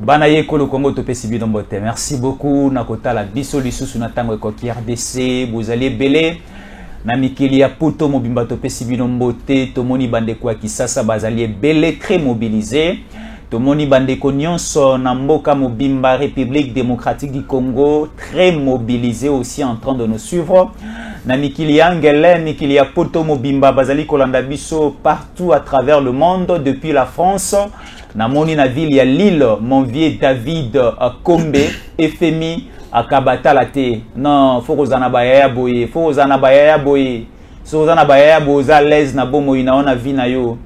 Banaye Kolo Congo Topesi Bidombote. Merci beaucoup. Nakota la biso lisusu na tango ekoki RDC. Vous allez belé. Na mikili ya poto mobimba Topesi Bidombote. Tomoni bandeko ya Kisasa bazali belé très mobilisé. Tomoni bandeko nyonso na mboka mobimba République démocratique du Congo très mobilisé aussi en train de nous suivre. Na mikili ya Angele, mikili ya poto mobimba bazali kolanda biso partout à travers le monde depuis la France. Namoni na ville ya Lille, mon vieux David Kombe, FMI akabata la te. Non, faut kozana bayaya boye, faut kozana bayaya boye. So kozana bayaya boza l'aise na bomo ina ona vi na yo.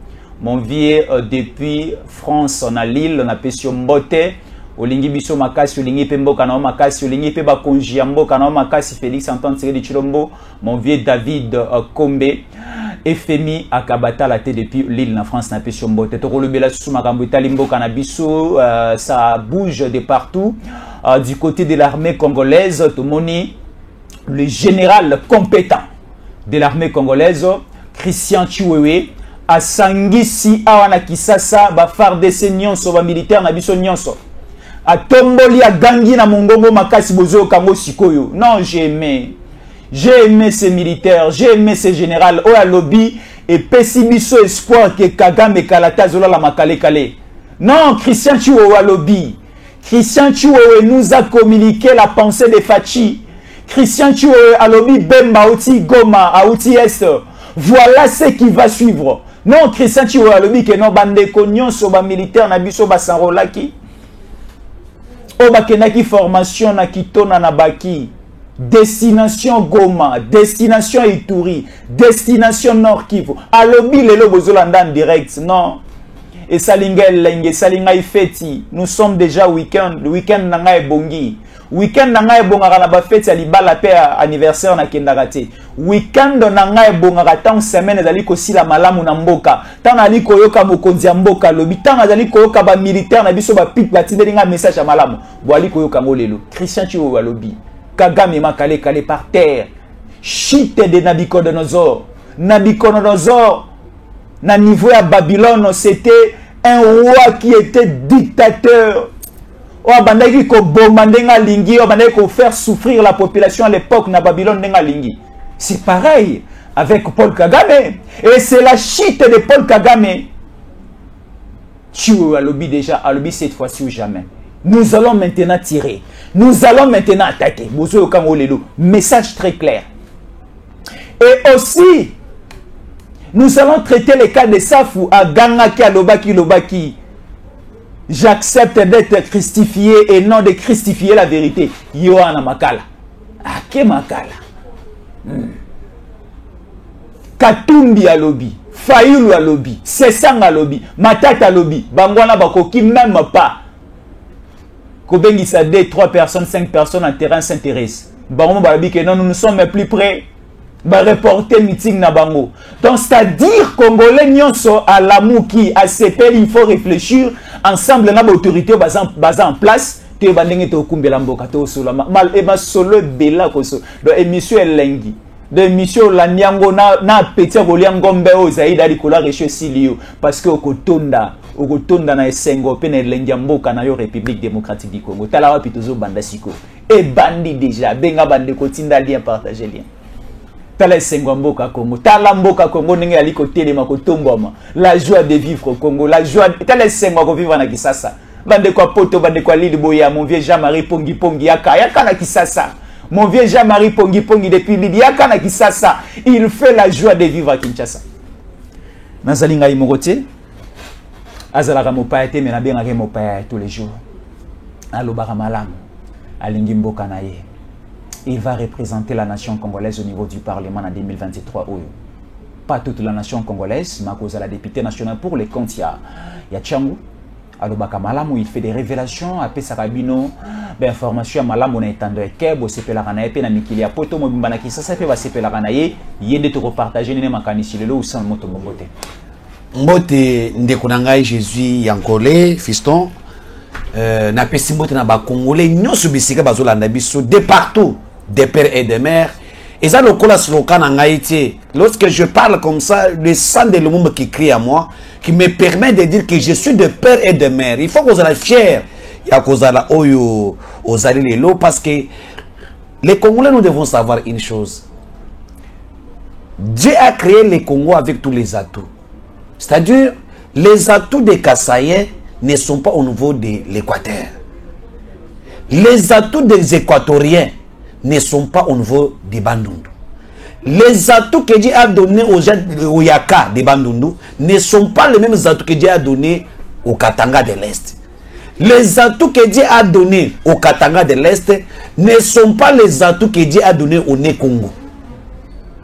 Mon vieux depuis France na Lille, na pesio mbote. Olingi biso makasi olingi pe mboka na makasi olingi pe ba konji ya mboka na makasi Félix Antoine Tshisekedi Tshilombo, mon vieux David Kombe. FMI akabata la tête depuis Lille en France na pesio mbote to kolobela susu makambo etali mboka na biso ça bouge de partout du côté de l'armée congolaise tomoni le général compétent de l'armée congolaise Christian Chiwewe asangisi awana Kisasa ba FARDC nyonso ba militaire na biso nyonso atomboli agangi na mongongo makasi bozo kango sikoyo. Non, j'ai aimé ces militaires, j'ai aimé ces généraux. Oya lobby et pessibiso espoir que Kagame Kalata Zola la makale kale. Non, Christian Chiwewe lobby. Christian Chiwewe nous a communiqué la pensée de Fachi. Christian Chiwewe a lobby Bemba Outi Goma Outi Est. Voilà ce qui va suivre. Non, Christian Chiwewe lobby que non bande konyon so ba militaire na biso ba sanrolaki. O ba kenaki formation na kitona na baki. Destination Goma, destination Ituri, destination Nord Kivu. Alobi lelo bozolanda en direct, non. Et salinga lenge, salinga ifeti. Nous sommes déjà week-end, le week-end nanga e bongi. Week-end nanga e bonga na ba fête ya libala pe anniversaire na kendagate. Week-end nanga e bonga ta semaine ezali ko sila malamu na mboka. Tana ali koyoka mokonzi ya mboka lobi, tana ali koyoka ba militaire na biso ba pit batindelinga message ya malamu. Bo ali koyoka ngolelo. Christian Chiwewe lobi. Kagame makale kale par terre. Chute de Nabucodonosor. Nabucodonosor, na niveau à Babylone, c'était un roi qui était dictateur. Oh, bandaki ko bomandenga lingi, oh, bandaki ko faire souffrir la population à l'époque na Babylone nenga lingi. C'est pareil avec Paul Kagame. Et c'est la chute de Paul Kagame. Tu as lobby déjà, à lobby cette fois-ci ou jamais. Nous allons maintenant tirer. Nous allons maintenant attaquer. Message très clair. Et aussi, nous allons traiter les cas de Safou à Gangaki, à Lobaki, Lobaki. J'accepte d'être christifié et non de christifier la vérité. Yohana Makala. Ake Makala. Katumbi à lobby. Fayulu à lobby. Sessang à lobby. Matata à lobby. Bangwana Bakoki même pas. Kobengi ça 2, 3 personnes, 5 personnes en terrain s'intéressent. Bango balabi que non, nous ne sommes plus prêts. Ba reporter meeting na bango. Donc c'est-à-dire Congolais nyonso à l'amour qui à CPL il faut réfléchir ensemble na ba autorité basant en place. Te bandenge to kumbela mboka to solo mal e ba solo bela ko so. Donc émission elengi. De émission la nyango na petit koliango mbeo zaida likola reche silio parce que okotonda na esengo pene lengia mboka na yo République démocratique du Congo tala wapi tozo banda siko e bandi déjà benga bande kotinda lien partager lien tala esengo mboka Congo tala mboka Congo ndenge aliko telema ko tomboma la joie de vivre au Congo la joie tala esengo ko vivre na Kisasa bande kwa poto bande kwa Lili Boya mon vieux Jean-Marie Pongi yaka na Kisasa. Mon vieux Jean-Marie Pongi depuis Lidiaka na Kisasa, il fait la joie de vivre à Kinshasa. Nazalinga imogote, azalaka mopayate mais nabengaka mopaya tous les jours. Alobaka malamu, alingi mboka na ye. Il va représenter la nation congolaise au niveau du Parlement en 2023. Pas toute la nation congolaise, mais à cause de la députée nationale pour les comptes, il y a Tchangou. Alobaka malamu, il fait des révélations après Sarabino information malamu na etando ekebo sepela kana epe na mikili ya poto mobimba na Kisasa pe ba sepela kana ye yende to repartager ne makanisi lelo ou sans moto mbote mbote ndeko na ngai Jésus Yankole fiston na pesi mbote na ba congolais nyonso bisika bazolanda biso de partout des pères et des mères et ça le cola slogan na ngai tie lorsque je parle comme ça le sang de l'homme qui crie à moi qui me permet de dire que je suis de père et de mère. Il faut qu'on soit fier ya kozala oyo ozali lelo, parce que les Congolais, nous devons savoir une chose. Dieu a créé les Congos avec tous les atouts. C'est-à-dire, les atouts des Kassaïens ne sont pas au niveau de l'Équateur. Les atouts des Équatoriens ne sont pas au niveau des Bandundu. Les atouts que Dieu a donnés aux Yaka des Bandundu ne sont pas les mêmes atouts que Dieu a donnés au Katanga de l'Est. Les atouts que Dieu a donnés au Katanga de l'Est ne sont pas les atouts que Dieu a donnés au Né-Congo.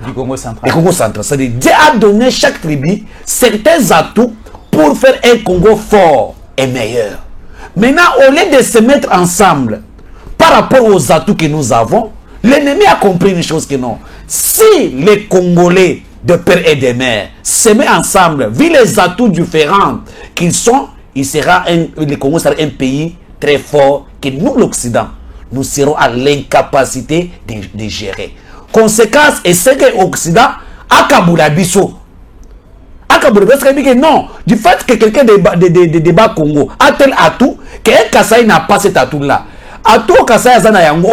Du Congo central. Le Congo central. C'est-à-dire Dieu a donné chaque tribu certains atouts pour faire un Congo fort et meilleur. Maintenant, au lieu de se mettre ensemble par rapport aux atouts que nous avons, l'ennemi a compris une chose que non. Si les Congolais de père et de mère se mettent ensemble, vu les atouts différents qu'ils sont, le Congo sera un pays très fort que nous, l'Occident, nous serons à l'incapacité de gérer. Conséquence, et c'est que l'Occident a Kaboula Bisso. A Kaboula Bisso, non, du fait que quelqu'un de bas Congo a tel atout, que Kassai n'a pas cet atout-là. Atout Kassai Zana Yango,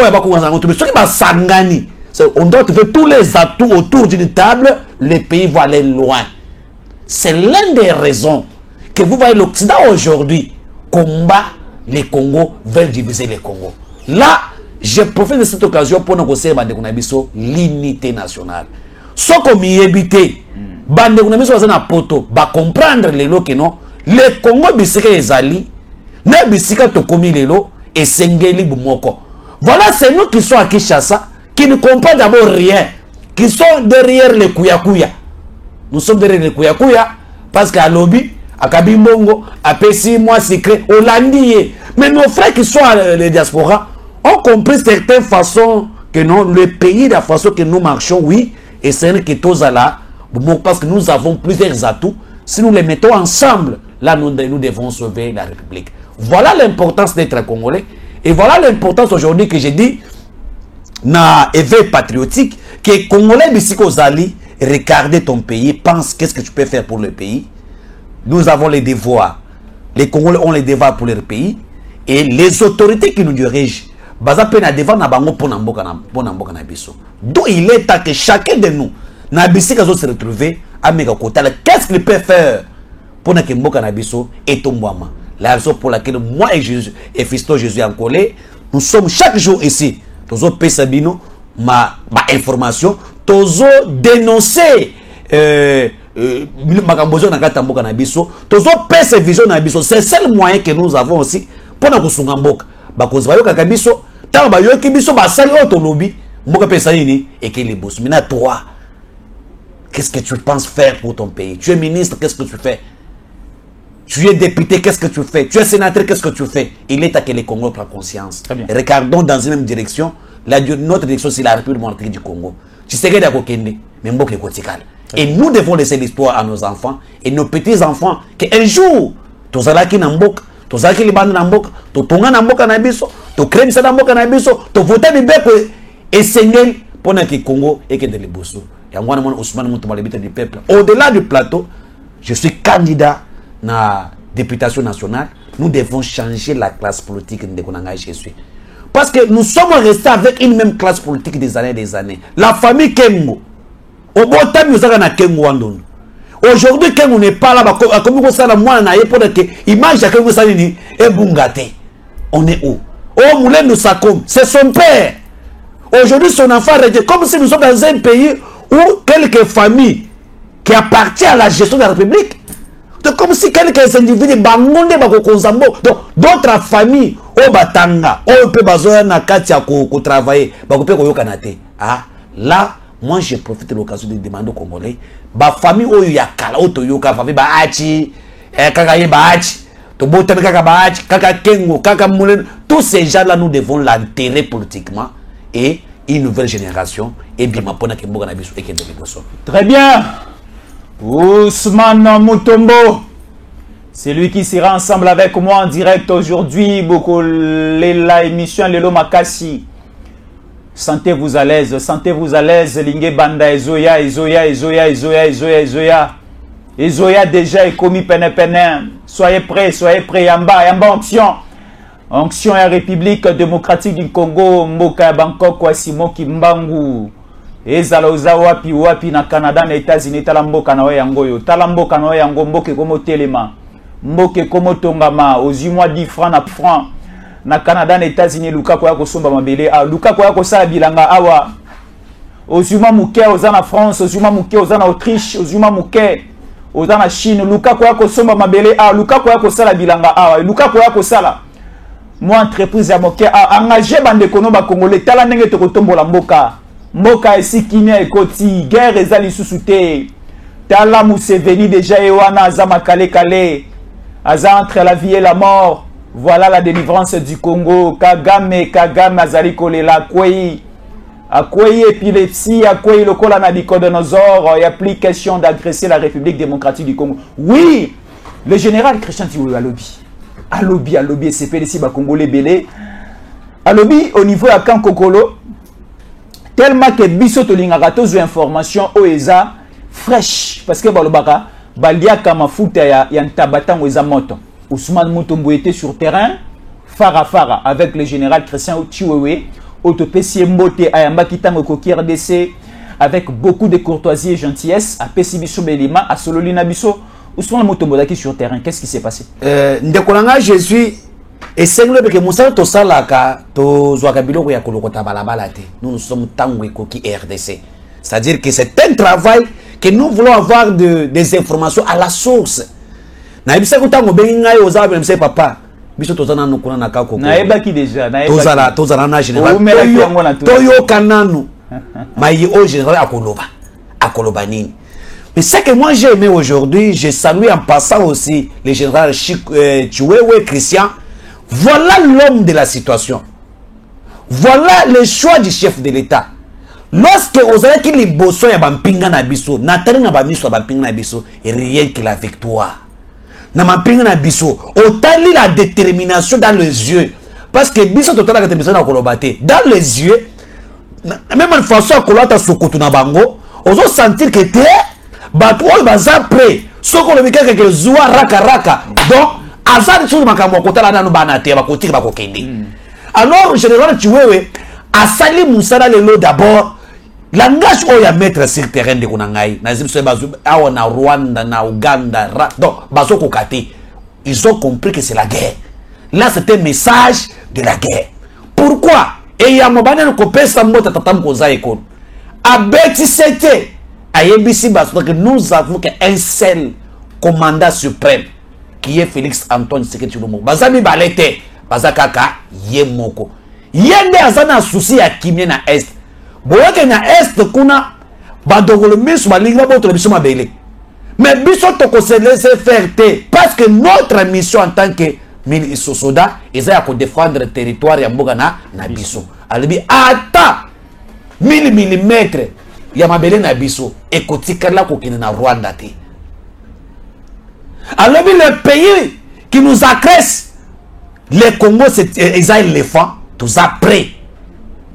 on doit trouver tous les atouts autour d'une table, le pays va aller loin. C'est l'une des raisons que vous voyez l'Occident aujourd'hui combat les Congos, veulent diviser les Congos. Là, je profite de cette occasion pour nous conseiller l'unité nationale. Ce qu'on y évite, bande na poto, ba comprendre les lots que non, les Congo bisika ezali, ne bisika to komi les lots et sengeli bumoko. Voilà, c'est nous qui sommes à Kinshasa, qui ne comprennent d'abord rien, qui sont derrière les Kouya. Nous sommes derrière les Kouya parce qu'à lobby, à Kabimbongo, à Pessi, moi, secret, au Landier. Mais nos frères qui sont à les diaspora ont compris certaines façons que non, le pays, la façon que nous marchons, oui, et c'est un qui tous là, parce que nous avons plusieurs atouts. Si nous les mettons ensemble, là, nous devons sauver la République. Voilà l'importance d'être Congolais. Et voilà l'importance aujourd'hui que j'ai dit, dans éveil patriotique, que les Congolais, Bissiko Zali, regardez ton pays, pense qu'est-ce que tu peux faire pour le pays. Nous avons les devoirs. Les Congolais ont les devoirs pour leur pays. Et les autorités qui nous dirigent, donc il est temps que chacun de nous, se retrouver à qu'est-ce qu'il peut faire pour que Mboka Nabiso et Tombouama. La raison pour laquelle moi et Fiston Jésus en colère, nous sommes chaque jour ici. Tozo Pesabino, ma information, Tozo dénoncer Makambozo Nakata Mboka Nabiso, Tozo Pesa Vision Nabiso. C'est le seul moyen que nous avons aussi pour nous Kusunga Mboka. Bakozbayo Kakabiso, Tabayo Kibiso, Basali Otolobi, Mboka Pesaini, et que les boss. Maintenant, toi, qu'est-ce que tu penses faire pour ton pays? Tu es ministre, qu'est-ce que tu fais? Tu es député, qu'est-ce que tu fais? Tu es sénateur, qu'est-ce que tu fais? Il est temps que les Congolais prennent conscience. Regardons dans une même direction. Notre direction, c'est la République démocratique du Congo. Tu sais que et nous devons laisser l'histoire à nos enfants et nos petits-enfants qu'un jour, tous allons qui n'embok, tous allons qui les bandes n'embok, tous tonga n'embok n'abiso, tous crèmes ça n'embok n'abiso, tous voter des bêtes et seigneur pour que Congo et que de l'ebosso. Et moi, Ousmane Moutouma, l'habitude du peuple. Au-delà du plateau, je suis candidat dans la députation nationale. Nous devons changer la classe politique de Konanga Jésus. Parce que nous sommes restés avec une même classe politique des années et des années. La famille Kengo. Au bon temps, nous avons Kengo Wandon. Aujourd'hui, Kengo n'est pas là. Comme vous savez, moi, pour que l'image de Kengo Salini est Bungate. On est où? Oh, Moulin de Sakom, c'est son père. Aujourd'hui, son enfant est comme si nous sommes dans un pays où quelques familles qui appartiennent à la gestion de la République. C'est comme si quelques individus bangonde bako konzambo. Donc d'autres familles au batanga, au pe bazoya na katia ko travailler, bako pe ko yokanate. Ah, là, moi je profite de l'occasion de demander aux Congolais, ba famille oyo ya kala oto yoka famille ba achi, kaka ye ba achi, to botame kaka ba achi, kaka kengo, kaka moulen, tous ces gens-là nous devons l'enterrer politiquement et une nouvelle génération et bien ma pona kemboka na biso et kende biso. Très bien. Ousmane Mutombo, c'est lui qui sera ensemble avec moi en direct aujourd'hui. Beaucoup la émission Lelo Makasi. Sentez-vous à l'aise, sentez-vous à l'aise. Lingé Banda Ezoya, Ezoya, Ezoya, Ezoya, Ezoya, Ezoya. Ezoya déjà est commis pene pene. Soyez prêts, Yamba, Yamba action. Onction ya République démocratique du Congo, mboka ya Bangkok kwa Simon Kimbangu. Ezala oza wapi wapi na Canada na États-Unis tala mboka na we yango yo. Tala mboka na we yango mboke komo telema. Mboke komo tongama ozimwa 10 francs na francs. Na Canada na États-Unis luka kwa kosomba mabele. Luka kwa kosala bilanga awa. Ozima muke oza na France, ozima muke oza na Autriche, ozima muke oza na Chine, luka kwa kosomba mabele luka kwa kosala bilanga awa. Luka kwa kosala moi entreprise ya moke engagé bande kono ba congolais tala ndenge to kotombola mboka mboka esikimia ekoti guerre ezali susute tala Museveni déjà ewana azama kale kale aza entre la vie et la mort. Voilà la délivrance du Congo. Kagame azali kolela kwei akwei épilepsie akwei lokola na bicodonosor. Il n'y a plus question d'agresser la République démocratique du Congo. Oui, le général Christian Tiwou alobi alobi SPDC ba congolais belé alobi au niveau ya Camp Kokolo tellement que biso to lingaka tozo information oeza fraîche parce que balobaka baliaka mafuta ya ntabatango eza moto. Ousmane Mutombo était sur terrain fara avec le général Christian Tiwou autopsie mbote ayamba kitango koki RDC avec beaucoup de courtoisie et gentillesse a pesi biso belima a sololina biso. Ousmane Mutombo qui sur terrain, qu'est-ce qui s'est passé? Ndekolanga je suis et c'est le que Moussa to salaka to zwaka biloko ya kolokota balabala te. Nous sommes tango koki RDC. C'est-à-dire que c'est un travail que nous voulons avoir des informations à la source. Na ebisa ko tango benga yo za bemse papa. Biso tozana no kuna na kako. Na eba ki déjà, na eba. Tozana na général. Toyo kananu. Mayi o général akoloba nini. Mais ce que moi j'ai aimé aujourd'hui, je salue en passant aussi le général Tiwou Christian. Voilà l'homme de la situation. Voilà le choix du chef de l'État. Lorsque vous avez qu'il est bosso ya bampinga na biso, natali na bamiso bampinga na biso, rien que la victoire. Na bampinga na biso, otali la détermination dans les yeux. Parce que biso total la détermination na kolobate. Dans les yeux, même une façon kolata sokoto na bango, ozo sentir que t'es bato oyo baza prêt soko le bikaka ke zuwa raka donc azali sur makambo kotala nanu bana te bakotiki bakokende. Alors général Tiwou asali musala lelo d'abord langage oyo mettre sur terrain de kunangai na zimso bazu awa na Rwanda na Uganda donc bazo kokate ils ont compris que c'est la guerre. Là c'est un message de la guerre. Pourquoi? Et ya mobana ko pesa mbota tatam ko za ekolo abeti c'était IBC que nous avons qu'un seul commandant suprême qui est Félix Antoine Tshisekedi Tshilombo. Bazami balete, bazakaka yemoko. Yende azana souci ya kimye na est. Boyeke na est kuna badogolo miso balinga boto biso mabele. Mais biso toko se laisser faire parce que notre mission en tant que soda eza ya défendre le territoire ya mboka na biso. Alibi ata 1000 mm ya mabele na biso ekotikala kokina na Rwanda te. Alors le pays qui nous agresse, le Congo c'est éléphant, tous prêt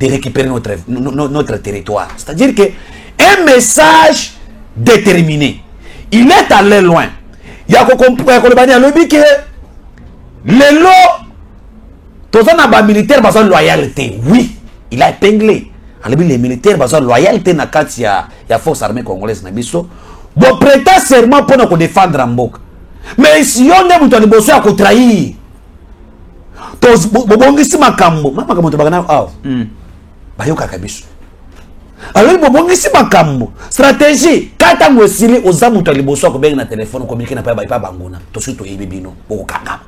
de récupérer notre territoire. C'est-à-dire que un message déterminé. Il est allé loin. Il y a que le lot tous les militaires besoin de loyauté. Oui, il a épinglé. Alors les militaires besoin de loyauté na kati ya force armée congolaise na biso. Bon prêter serment pour nous défendre Mboka. Mais si on est mutu liboso ya ko trahir. Tos bobongisi makambo, makambo to bagana bayoka kabiso. Alors bobongisi makambo, stratégie kata ngwesili oza mutu liboso ko benga na téléphone communiquer na pa bangona. To surtout yebibino okanga.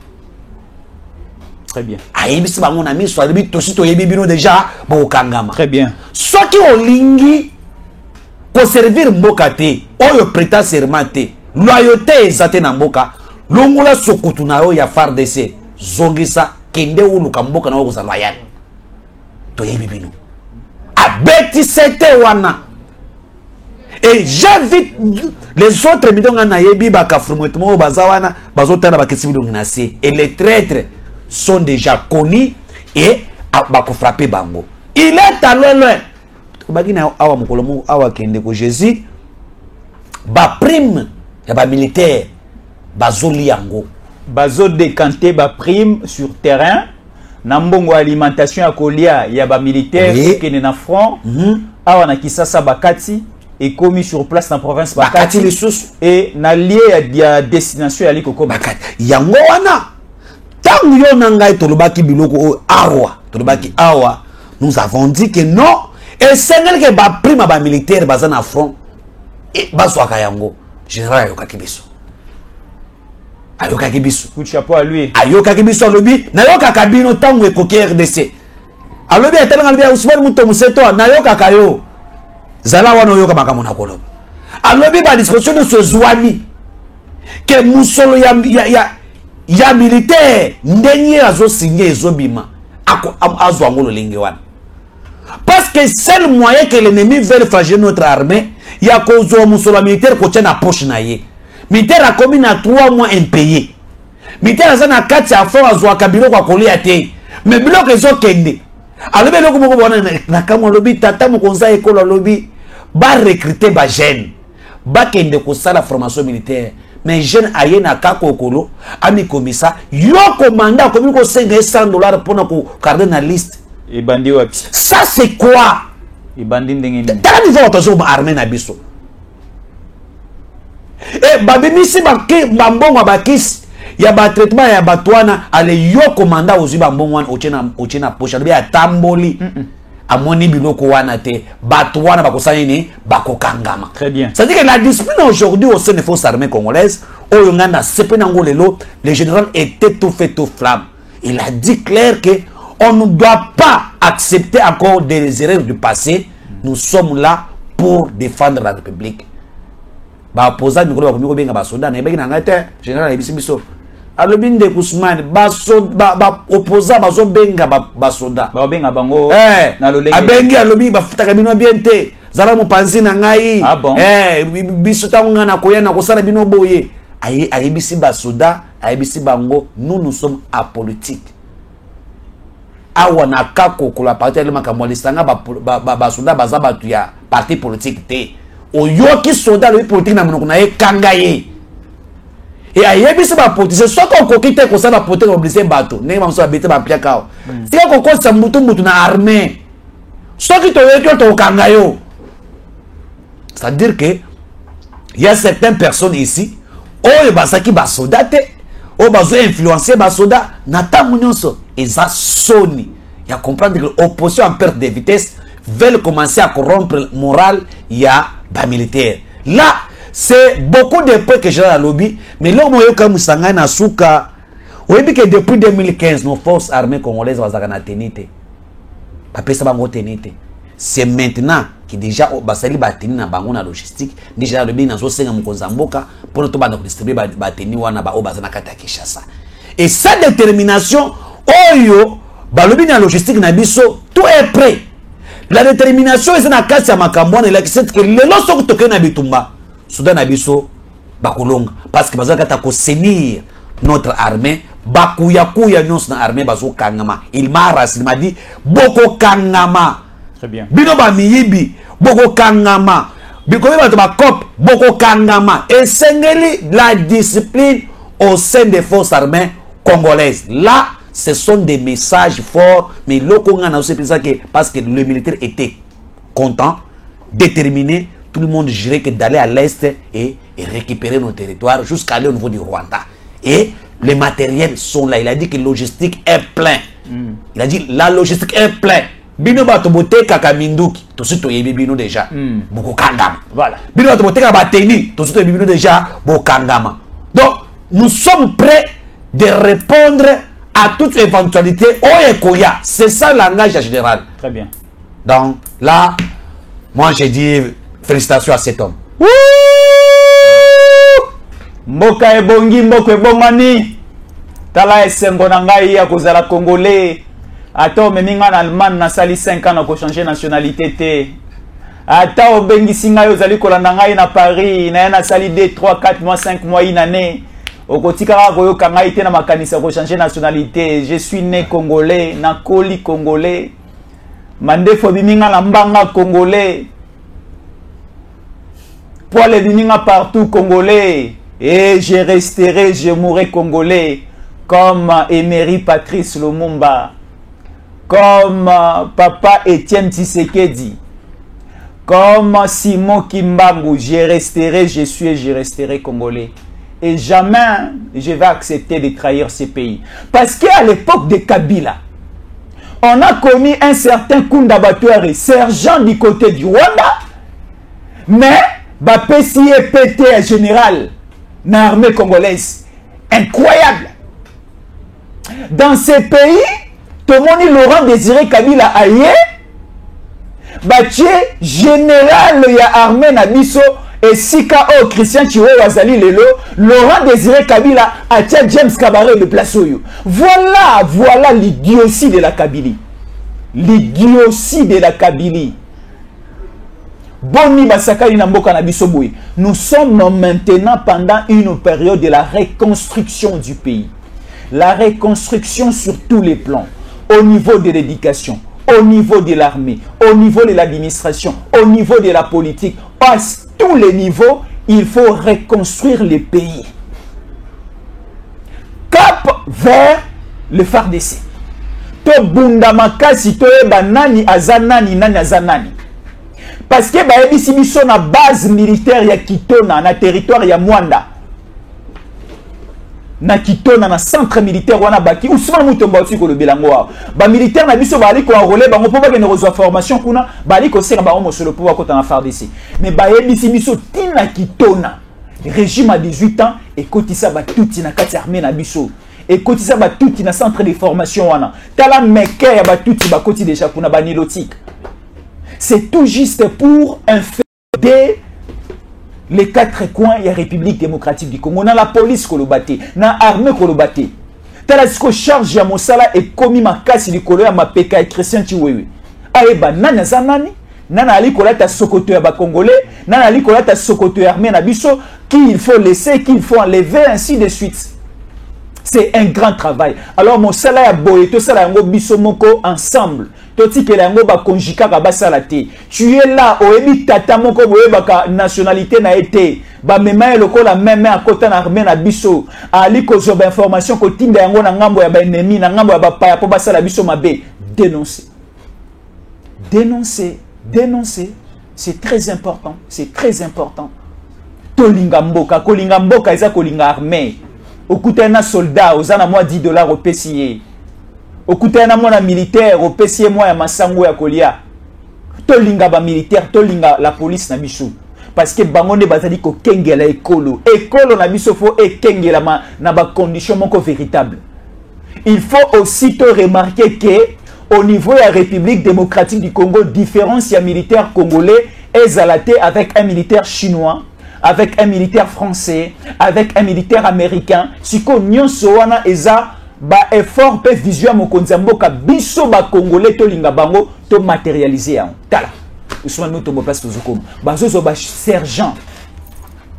Très bien. Aïbisi bango na miso alibi tosito yebibino déjà bokangama. Très bien. Soki olingi ko servir mboka te, oyo prêter serment te, loyauté ezate na mboka, longola sokutu na yo ya FARDC, zongisa kende uluka mboka na oyo za loyal. To yebibino. Abeti sete wana. Et j'invite les autres midonga na yebi baka frumwetmo bazawana, bazotana bakesibi donginasi et les traîtres sont déjà connus et bako frapper bango. Il est allé loin. Bagina awa mukolomo awa kende ko Jésus ba prime ya ba militaire bazoli yango bazo décanter ba prime sur terrain na mbongo alimentation ya kolia ya ba militaire qui na front awa na Kisasa bakati et commis sur place dans la province bakati les sous et na lié ya destination ya liko bakati yango wana tangu yo na ngai tolobaki biloko awa tolobaki awa nous avons dit que non et sengel ke ba prima ba militaire baza na front et bazwaka yango général ayokaki biso ayokaki biso coup de chapeau à lui ayokaki biso alobi nayokaka bino tangu ekoki RDC alobi etelanga alobi Ousmane Muto Museto nayokaka yo zala wana oyoka makambo na koloba alobi ba discussion de ce zwami ke musolo ya militaire ndenye azo signer ezobima azo angolo lingi wana parce que seul moyen que l'ennemi veut fragiler notre armée il y a cause musolo militaire ko tient na poche na ye militaire a commis na 3 mois impayé militaire azana 4 ya fort azo kabilo kwa kolia te mais biloko ezo kende alobi eloko moko bona na kamwa lobi tata mokonza ekolo lobi ba recruter ba jeune ba kende ko sala formation militaire mais jeune aye na kakokolo ami komisa yo commandant komi ko $500 pour ko garder na liste et bandi wapi ça c'est quoi et bandi ndenge ni ta niveau attention ba armée na biso et ba bimisi ba ke mbongo ba kis ya ba traitement ya batwana ale yo commandant ozi ba mbongo wana ochena poche be atamboli amoni biloko wana te batwana bakosani ni bakokangama. Très bien. C'est-à-dire que la discipline aujourd'hui au sein des forces armées congolaises au nganda sepenango lelo le général était tout fait tout flamme. Il a dit clair que on ne doit pas accepter encore des erreurs du passé. Nous sommes là pour défendre la République. Ba opposant mikolo ba komiko benga ba soldat na ebeki na ngate général ebisi biso alobinde Ousmane ba opposant ba zo benga ba soldat ba benga bango na lolenge abengi alobi ba futaka bino bien te zala mo panzi na ngai biso tango na koyana ko sala bino boye ayebisi ba soldat ayebisi bango nous sommes apolitique awa na kako ko la parti le makambo lisanga ba soldat baza batu ya parti politique te oyoki soldat le politique na monoko na ye kangaye et ayebisi ba politique soko kokite ko sala politique obliger bato ne ba so abete ba piaka si ko ko sa mutu na armée soki to yoki to kangayo c'est-à-dire que il y a certaines personnes ici oyo basaki ba soldat te o bazo influencer ba soldat na tamu nyonso eza soni ya comprendre que l'opposition en perte de vitesse veulent commencer à corrompre le moral ya ba militaire. Là c'est beaucoup de points que j'ai à lobby mais là moi comme sanga na suka oui que depuis 2015 nos forces armées congolaises bazaka na tenite ba pesa bango tenite c'est maintenant que déjà basali ba tenir na bango na logistique déjà lobby na zo senga mukonza mboka pour to bana ko distribuer ba tenir wana ba obazana kata Kinshasa et sa détermination oyo ba lobby na logistique na biso tout est prêt. La détermination est na kati ya makambo na la c'est que lelo soko toke na bitumba Soudan na biso bakolonga parce que bazaka ta ko senir notre armée bakuya nyonso na armée bazo kangama il m'a dit boko kangama. Très bien. Bino ba miyibi boko kangama bikomi bato ba cop boko kangama et sengeli la discipline au sein des forces armées congolaises. Là ce sont des messages forts, mais l'Okonga aussi parce que le militaire était content, déterminé, tout le monde jurait que d'aller à l'est et récupérer nos territoires jusqu'à aller au niveau du Rwanda. Et les matériels sont là. Il a dit que la logistique est plein. Il a dit la logistique est plein. Bino batobote kakaminduki, tout ce que bino déjà. Boko kangama. Voilà. Bino batobote kabateni, tout ce que bino déjà boko kangama. Donc nous sommes prêts de répondre à toute éventualité oyekoya. C'est ça le langage général. Très bien. Donc là, moi j'ai dit félicitations à cet homme. Mboka ebongi mboka ebongani. Tala esengo na ngai ya kozala congolais. Ata omeminga na Allemagne na sali 5 ans na ko changer nationalité te. Ata obengisi ngai ozali kolanda ngai na Paris na sali 2 3 4 mois 5 mois une année. Okotika koyo kanga ite na makanisa ko changer nationalité. Je suis né congolais, na koli congolais. Mandefo biminga na mbanga congolais. Poil biminga partout congolais. Et je resterai, je mourrai congolais comme Emery Patrice Lumumba. comme Papa Étienne Tshisekedi, comme Simon Kimbangu, je resterai, je suis et je resterai congolais. Et jamais je vais accepter de trahir ce pays. Parce qu'à l'époque de Kabila, on a commis un certain Kunda Batouari, sergent du côté du Rwanda, mais Bapesi est pété général dans l'armée congolaise. Incroyable. Dans ces pays, tout le monde Laurent Désiré Kabila aïe, Baché général ya armée Nabiso et Sika O Christian Chiwe Wazali Lelo, Laurent Désiré Kabila a tia James Kabaré de place Oyo. Voilà l'idiotie de la Kabylie. L'idiotie de la Kabylie. Boni Basakali Namboka Nabiso Boui. Nous sommes maintenant pendant une période de la reconstruction du pays. La reconstruction sur tous les plans. Au niveau de l'éducation, au niveau de l'armée, au niveau de l'administration, au niveau de la politique, à tous les niveaux, il faut reconstruire le pays. Cap vers le FARDC. To bundamakasi to eba nani azanani nani azanani. Parce que ba ebisi biso na base militaire ya Kitona na territoire ya Mwanda. Na Kitona na centre militaire wana baki Ousmane Mutomba aussi ko le belango ba militaire na biso bali ko enrôler bango po ba ke ne reçoit formation kuna bali ko sera ba mosolo po ba ko na FARDC mais ba ebisi biso tina Kitona régime à 18 ans et kotisa ba tuti na kati armée na biso et kotisa ba tuti na centre de formation wana tala meke ya ba tuti ba koti déjà kuna ba nilotique. C'est tout juste pour inféder les quatre coins de la République démocratique du Congo. Dans la police kolobate, dans l'armée kolobate. Talasiko charge ya mosala et commis ma casse du kolo ya ma peka et Christian Chiwewe. Aeba nana zanani, nana ali kolata sokoto ya ba congolais, nana ali kolata sokoto ya armée na biso, qu'il faut laisser, qu'il faut enlever, ainsi de suite. C'est un grand travail. Alors mon sala ya boye to sala yango biso moko ensemble. Toti ke yango ba konjika ka basala te. Tu es là o ebi tata moko boye baka nationalité na été. Ba mema eloko la même à côté na armée na biso. Ali ko zo ba information ko tinda yango na ngambo ya ba ennemi na ngambo ya ba paya po basala biso mabe. Dénoncer. Dénoncer, dénoncer, c'est très important, c'est très important. Tolinga mboka, kolinga mboka eza kolinga armée. Okutana soldat, ozana moi $10 au PCA. Okutana moi militaire au PCA moi ya masango ya kolia. Tolinga ba militaire, tolinga la police na biso. Parce que bangonde bazali ko kengela ekolo. Ekolo na biso fo ekengela na ba condition moko véritable. Il faut aussi te remarquer que au niveau de la République démocratique du Congo, différence ya militaire congolais est zalaté avec un militaire chinois, avec un militaire français, avec un militaire américain. Si ko nyonso wana eza ba effort pe vision mokonzi mboka biso ba congolais to linga bango to matérialiser en tala. Ousmane Mutombo place tozokom. Bazozo ba sergent.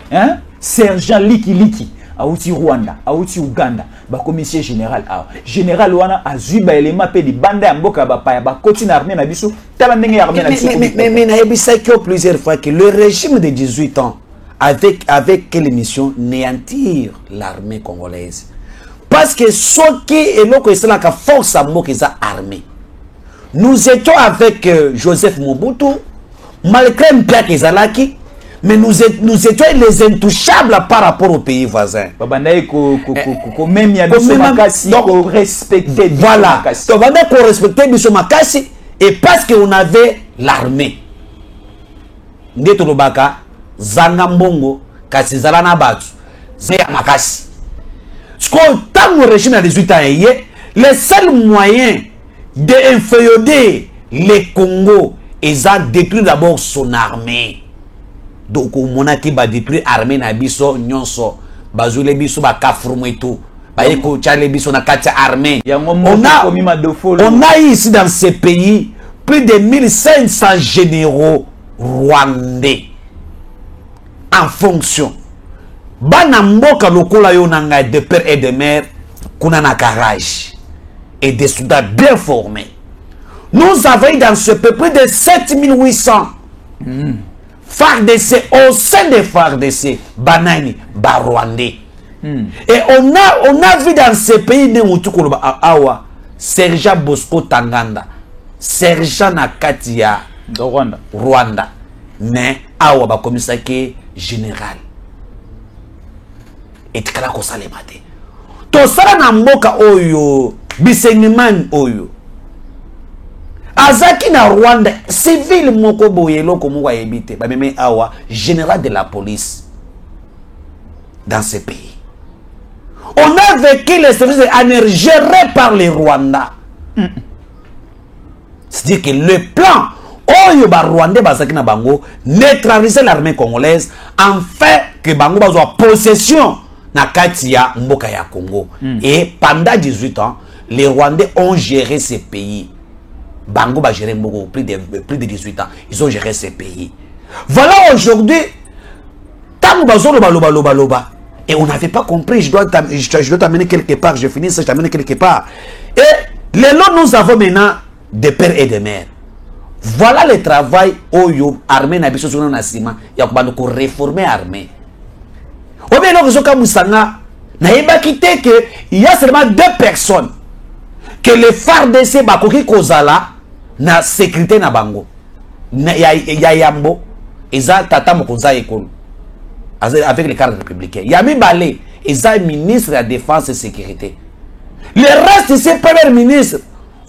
Hein? Sergent liki auti Rwanda, auti Uganda, ba commissaire général a. Général wana azui ba élément pe di banda ya mboka ba pa ba continue armée na biso. Tala ndenge armée na biso. Mais na ebisa que plusieurs fois que le régime de 18 ans avec quelle mission? Néantir l'armée congolaise. Parce que ce qui est là, c'est la force à moi qui est armée. Nous étions avec Joseph Mobutu, malgré un plat qui est mais nous étions les intouchables par rapport aux pays voisins. Même respecter. Voilà. Donc, respecter Makassi et parce qu'on avait l'armée. Ndetolobaka Zanga Mbongo, kasi zalana batu, zeya makasi. Ce qu'on tant le régime à 18 ans, le seul moyen d'inféoder les Congo, ils ont détruit d'abord son armée. Donc, on a détruit l'armée na biso, nyonso, bazule biso, ba kafrumo et tout. Ba yeko chale biso na katia armée. On a ici dans ce pays plus de 1500 généraux rwandais. En fonction. Bana mboka lokola yo nanga de père et de mère kuna na garage et des soldats bien formés. Nous avons dans ce peu près de 7800 FARDC au sein des FARDC banani barwandais. Et on a vu dans ce pays awa sergent Bosco Tanganda sergent na kati ya Rwanda mais awa bakomisa ke général etikala kosalema te tosala na mboka oyo bisengiman oyo azaki na Rwanda civil moko boye eloko moko ayebi te bameme awa général de la police dans ce pays. On a vécu les services ANR gérés par les Rwandais. C'est-à-dire que le plan oyo ba Rwandais bazaki na bango neutraliser l'armée congolaise afin que bango bazwa possession na kati ya mboka ya Congo. Et pendant 18 ans, les Rwandais ont géré ces pays. Bango ba géré beaucoup plus de 18 ans. Ils ont géré ces pays. Voilà aujourd'hui tango bazolo loba. Et on n'avait pas compris, je dois t'amener quelque part, je finis ça, je t'amène quelque part. Et les lots, nous avons maintenant des pères et des mères. Voilà le travail oyo armée na biso sona nasima ya ko réformer armée. Ou bien donc zoka musanga na yeba kité que il y a seulement 2 personnes que les FARDC bakoki kozala na sécurité na bango. Ya yambo eza tata mokonza ekolo. Avec les cadres républicains. Yami Balé, ils ont ministre de la Défense et Sécurité. Le reste, c'est premier ministre.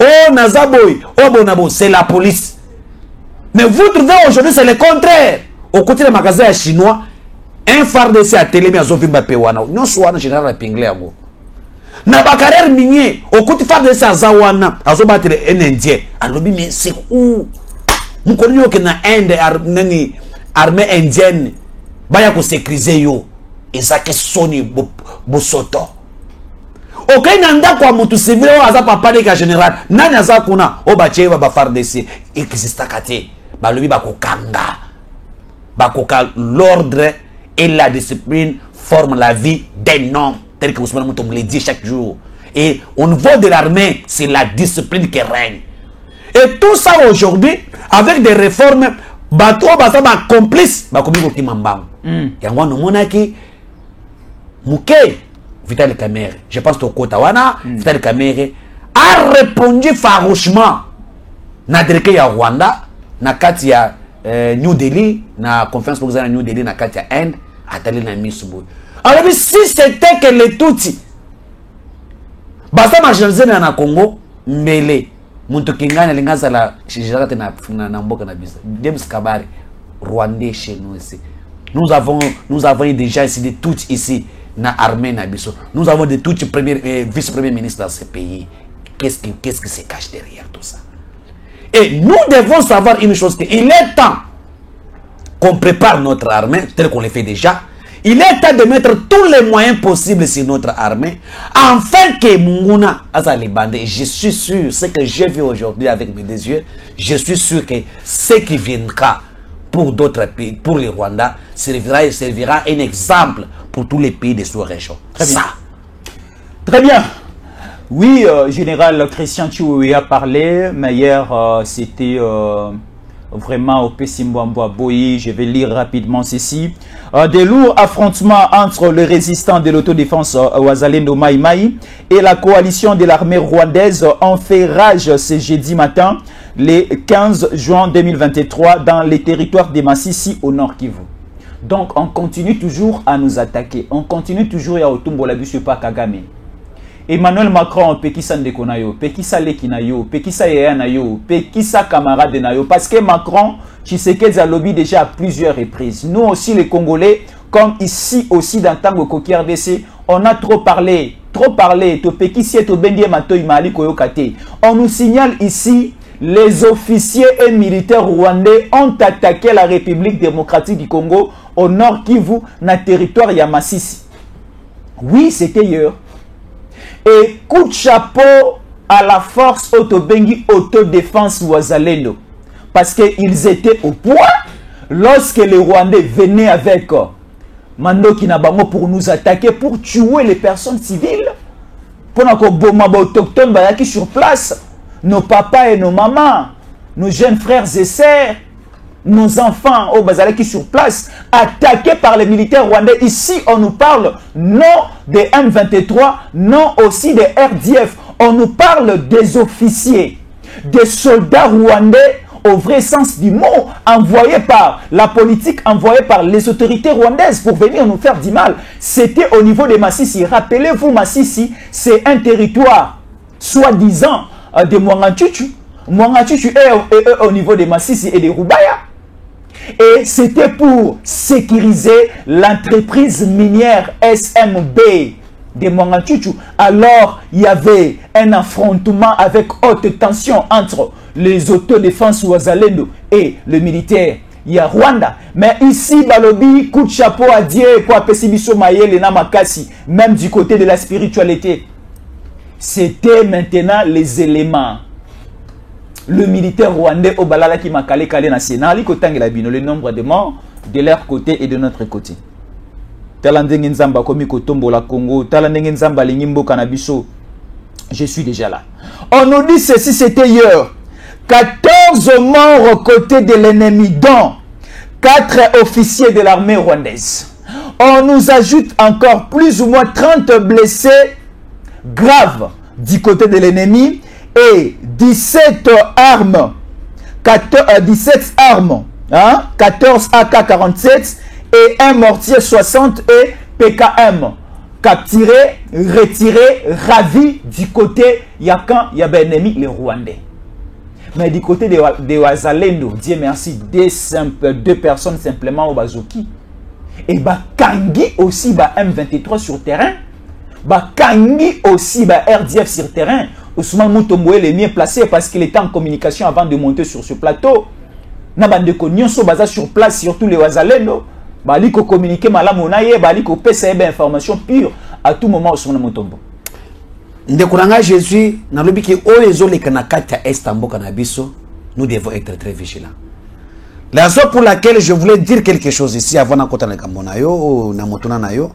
Oh, Nazaboy, oh, Bonabo, c'est la police. Mais vous trouvez aujourd'hui, c'est le contraire. Au côté des magasins chinois, un FARDC à télé, mais à Zovimba Pewana. Non, soit un général Pinglé. Na ba carrière minier, au côté FARDC à Zawana, à Zobatele, un Indien. Alors, mais c'est où? Nous connaissons que na Inde, armée indienne. Baya ko sécuriser yo ezake soni bosoto okay nanda kwa mutu civil aza papa de général nani aza kuna o bache ba FARDC exista kate balobi bakokanga bakoka l'ordre et la discipline forment la vie d'un homme tel que Ousmane Moutombo le dit chaque jour et au niveau de l'armée c'est la discipline qui règne et tout ça aujourd'hui avec des réformes bato basa ba complice ba komi ko timambang yango no monaki muke Vital Kamerhe je pense to kota wana Vital Kamerhe a répondu farouchement na dereke ya Rwanda na kati ya New Delhi na conférence pour na New Delhi na kati ya Inde atali na Misubu. Alors si c'était que les Tutsi basa marginalisé na Congo mbele muntu kingana lingaza la shijirate na mboka na bisa James Kabari Rwandais chez nous ici. Nous avons des gens ici, des Tutsis ici, na armée na biso. Nous avons des Tutsis vice-premiers ministres dans ce pays. Qu'est-ce qui se cache derrière tout ça? Et nous devons savoir une chose, qu'il est temps qu'on prépare notre armée, tel qu'on le fait déjà. Il est temps de mettre tous les moyens possibles sur notre armée, afin que Munguna Azalibande, je suis sûr, ce que j'ai vu aujourd'hui avec mes deux yeux, je suis sûr que ce qui viendra pour d'autres pays, pour les Rwandais, servira un exemple pour tous les pays de cette région. Très bien. Très bien. Oui, général Christian Chioué a parlé, mais hier c'était vraiment au Pessimboamboa Boyi. Je vais lire rapidement ceci. Des lourds affrontements entre les résistants de l'autodéfense Wazalendo Mai Mai et la coalition de l'armée rwandaise ont fait rage ce jeudi matin, le 15 juin 2023, dans les territoires de Massissi au Nord Kivu. Donc on continue toujours à nous attaquer. On continue toujours à Otumbo la Bishupa Kagame. Emmanuel Macron, Pekisa Ndeko na yo, Pekisa Leki na yo, Pekisa Yaya na yo, Pekisa camarade na yo. Parce que Macron, Tshisekedi a lobby déjà à plusieurs reprises. Nous aussi les Congolais, comme ici aussi dans Tango Koki RDC, on a trop parlé, to Pekisi to Bendie Matoi Mali Koyokate. On nous signale ici, les officiers et militaires rwandais ont attaqué la République démocratique du Congo au nord Kivu, na territoire Yamasisi. Oui, c'était hier. Et coup de chapeau à la force Otobengi Autodéfense Wazalendo. Parce qu'ils étaient au point lorsque les Rwandais venaient avec Mando Kinabango pour nous attaquer, pour tuer les personnes civiles. Pendant que Bomaba autochtones qui sur place, nos papas et nos mamans, nos jeunes frères et sœurs, nos enfants au Bazalaki sur place, attaqués par les militaires rwandais. Ici, on nous parle non des M23, non aussi des RDF. On nous parle des officiers, des soldats rwandais au vrai sens du mot, envoyés par la politique, envoyés par les autorités rwandaises pour venir nous faire du mal. C'était au niveau de Massissi. Rappelez-vous, Massissi, c'est un territoire, soi-disant, de Mwangachuchu. Mwangachuchu est au niveau de Massissi et de Rubaya. Et c'était pour sécuriser l'entreprise minière SMB de Mwangachuchu. Alors, il y avait un affrontement avec haute tension entre les autodéfenses Wazalendo et le militaire. Il y a Rwanda. Mais ici, Balobi, coup de chapeau à Dieu, quoi, Pessibiso Mayele Namakasi, même du côté de la spiritualité. C'était maintenant les éléments. Le militaire rwandais au Balala qui m'a calé national, le nombre de morts de leur côté et de notre côté. Talandenge Nzamba komi kotombo la Congo, Talandenge Nzamba lingimbo kanabiso. Je suis déjà là. On nous dit ceci, c'était hier. 14 morts aux côtés de l'ennemi, dont 4 officiers de l'armée rwandaise. On nous ajoute encore plus ou moins 30 blessés graves du côté de l'ennemi et 17 armes, 17 armes, hein, 14 AK-47 et un mortier 60 et PKM. Capturés, retirés, ravis du côté Yakan, Yabenemi, les Rwandais. Mais du côté de Wazalendo, Dieu merci, deux personnes simplement au Bazoki. Et Kangi aussi, M23 sur terrain. Kangi aussi, RDF sur terrain. Ousmane Moutombo est le mieux placé parce qu'il était en communication avant de monter sur ce plateau. Nabande Konyoso baza sur place, surtout les Wazalendo. Baliko communiquer malamonaye, baliko PCB information pure à tout moment Ousmane Moutombo. Ndekuranga Jésus, nalobi ki oyezo le kanakata Estambo kanabiso, nous devons être très vigilants. La raison pour laquelle je voulais dire quelque chose ici avant na kota na kambonayo ou na motuna nayo.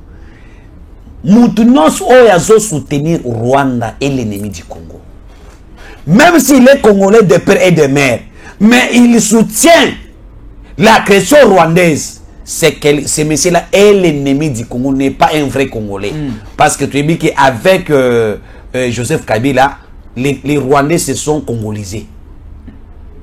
Moutunos oyazo soutenir Rwanda et l'ennemi du Congo. Même s'il est congolais de père et de mère, mais il soutient l'agression rwandaise. C'est que ce monsieur-là est l'ennemi du Congo, n'est pas un vrai Congolais. Parce que tu as dit qu'avec Joseph Kabila, les Rwandais se sont congolisés.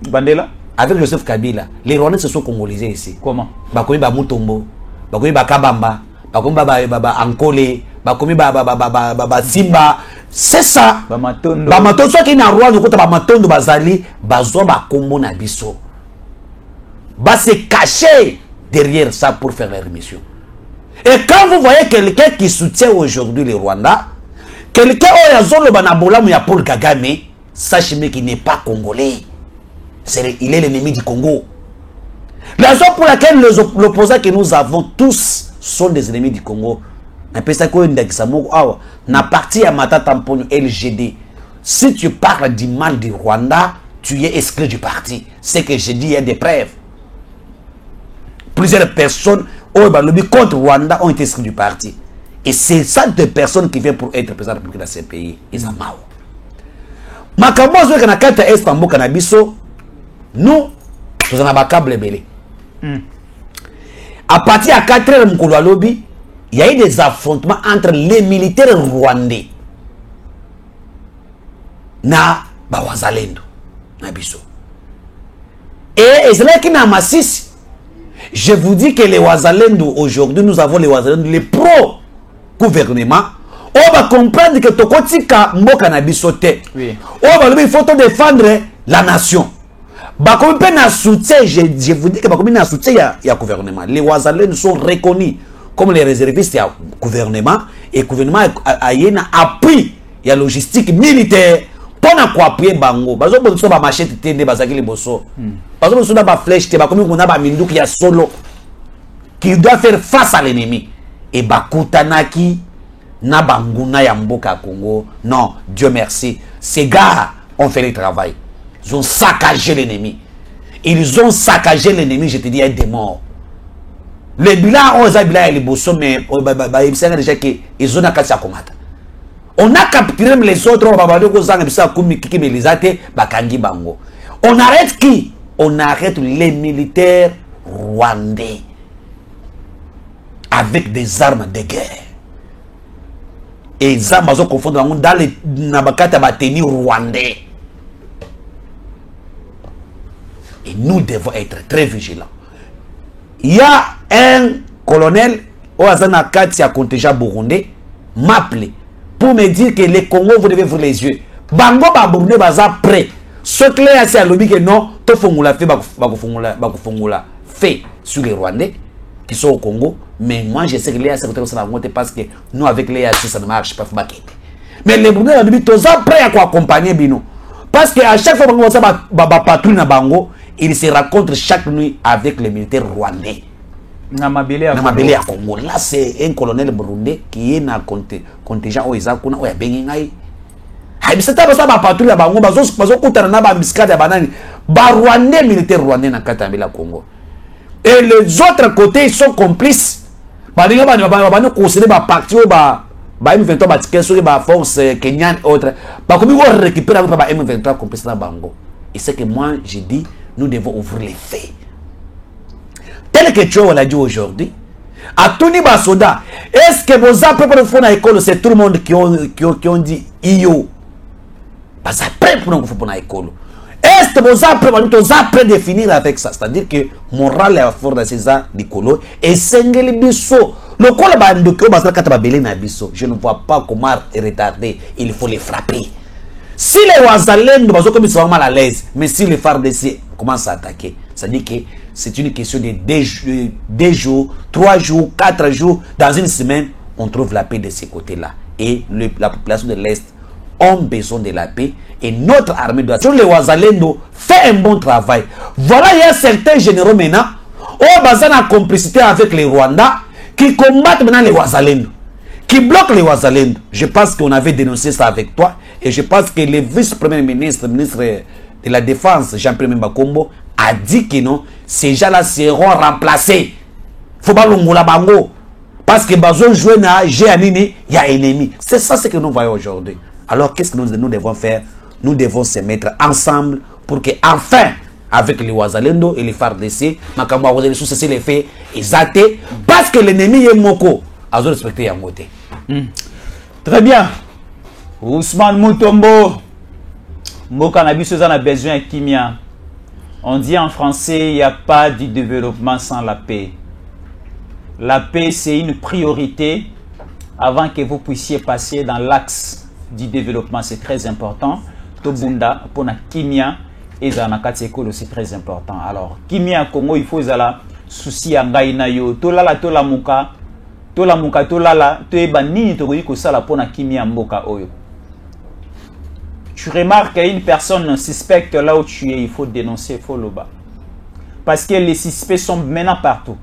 Bandela? Avec Joseph Kabila, les Rwandais se sont congolisés ici. Comment? Bakomi ba Mutombo, bakomi ba Kabamba, bakomi ba Ankole, bakomi ba Simba. C'est ça. Ba Matondo. Ba Matondo, soit qui na Rwanda, kota ba Matondo bazali, bazo ba Kombo na biso. Ba se cacher derrière ça pour faire leur mission. Et quand vous voyez quelqu'un qui soutient aujourd'hui le Rwanda, quelqu'un qui a zolo banabola mouya Paul Kagame, sachez qu'il n'est pas congolais. Il est l'ennemi du Congo. La raison pour laquelle les opposants que nous avons tous sont des ennemis du Congo. Na parti à Mata Tampon LGD. Si tu parles du mal du Rwanda, tu es exclu du parti. C'est que je dis, il y a des preuves. Plusieurs personnes contre Rwanda ont été exclues du parti. Et c'est ça de personnes qui viennent pour être président de la République dans ces pays. Ils ont marre. Nous, nous avons un câble belé. À partir de 4 heures, il y a eu des affrontements entre les militaires rwandais na Wazalendo. Et c'est là qu'il y a Massissi. Je vous dis que les Wazalendo, aujourd'hui, nous avons les Wazalendo, les pro-gouvernement. On va comprendre que Tokotika Mboka na bisote. Il faut défendre la nation. Bakomi pe na soutien, je vous dis que Bakomi na soutien il y a gouvernement. Les Wazalendo sont reconnus comme les réservistes du gouvernement. Et le gouvernement a un appui, il y a logistique militaire. Pour appuyer Bango, parce que nous avons machette tende bazaki les bosso. Parce que nous avons flèche te bakomi on a mindouk ya solo qui doit faire face à l'ennemi. Et bakutanaki na banguna ya mboka Congo. Non, Dieu merci. Ces gars ont fait le travail. Ils ont saccagé l'ennemi. Ils ont saccagé l'ennemi, je te dis, il y a des morts. Le bilan, on a bilan les bosso, mais ils savent déjà qu'ils ont un cas à combattre. On a capturé les autres, on arrête qui? On arrête les militaires rwandais avec des armes de guerre. et ça bazo confondre dans les nabakata bateni rwandais. Et nous devons être très vigilants. Il y a un colonel au Azana Katia contingent burundais m'appelé pour me dire que les Congo, vous devez ouvrir les yeux. Bango ba Burundais baza prêt. Ce que les assez à lobby que non, to fongula fait sur les Rwandais qui sont au Congo. Mais moi je sais que les assez ça va monter parce que nous avec les assez ça ne marche pas. Mais les Burundais ont dit tous prêts à accompagner Bino. Parce que à chaque fois que ça va patrouille na bango, il se rencontre chaque nuit avec les militaires rwandais. Namabele à Congo. Là, c'est un colonel burundais qui est dans le contingent Oisa Kuna Oya Bengingai. C'est pas ça, patrouille à Bango, parce que Rwandais, militaires rwandais dans le Congo. Et les autres côtés, ils sont complices. Ils sont considérés par parti M23 ba force kenyan autre. Comme ils vont récupérer M23 complices dans Bango. Et c'est que moi, j'ai dit, nous devons ouvrir les faits. Tel que tu l'as dit aujourd'hui, à tous les soldats, est-ce que vos appels pour la école, c'est tout le monde qui ont dit IO? Parce après pour nous faire l'école. Est-ce que vos appels de finir avec ça? C'est-à-dire que moral est fort dans ces ans d'école et sengeli biso. Le col bandoko basala kata belé na biso. Je ne vois pas comment retarder. Il faut les frapper. Si les Wazalendo sont mal à l'aise, mais si les FARDC commencent à attaquer, ça dit que c'est une question de 2 jours, 3 jours, 4 jours. Dans une semaine, on trouve la paix de ces côtés-là. Et la population de l'Est ont besoin de la paix. Et notre armée doit... Sur les Wazalendo, fait un bon travail. Voilà, il y a certains généraux maintenant, au bazar en complicité avec les Rwandais, qui combattent maintenant les Wazalendo, qui bloquent les Wazalendo. Je pense qu'on avait dénoncé ça avec toi. Et je pense que le vice-premier ministre, ministre de la Défense, Jean-Pierre Mbakombo, a dit que non, ces gens-là seront remplacés. Faut pas l'ongola bango. Parce que Bazo joué na Géanini, il y a ennemi. C'est ça ce que nous voyons aujourd'hui. Alors qu'est-ce que nous devons faire? Nous devons se mettre ensemble pour que enfin, avec les Wazalendo et les FARDC, Makamwa Wazalendo, cesser les faits exaltés, parce que l'ennemi est moko. À respecter Yangote. Très bien. Ousmane Mutombo. Mboka na biso za na besoin kimia. On dit en français, il n'y a pas de développement sans la paix. La paix, c'est une priorité avant que vous puissiez passer dans l'axe du développement. C'est très important. Tobunda, pour la kimia, et Zanakatseko, c'est très important. Alors, kimia Congo, il faut la souci à Gaïna yo. Tolala, tolamuka, tolamuka, tolala, toeba nini tokoyiko sala pour la kimia mboka oyo. Tu remarques qu'une personne suspecte là où tu es, il faut dénoncer, il faut le bas. Parce que les suspects sont maintenant partout.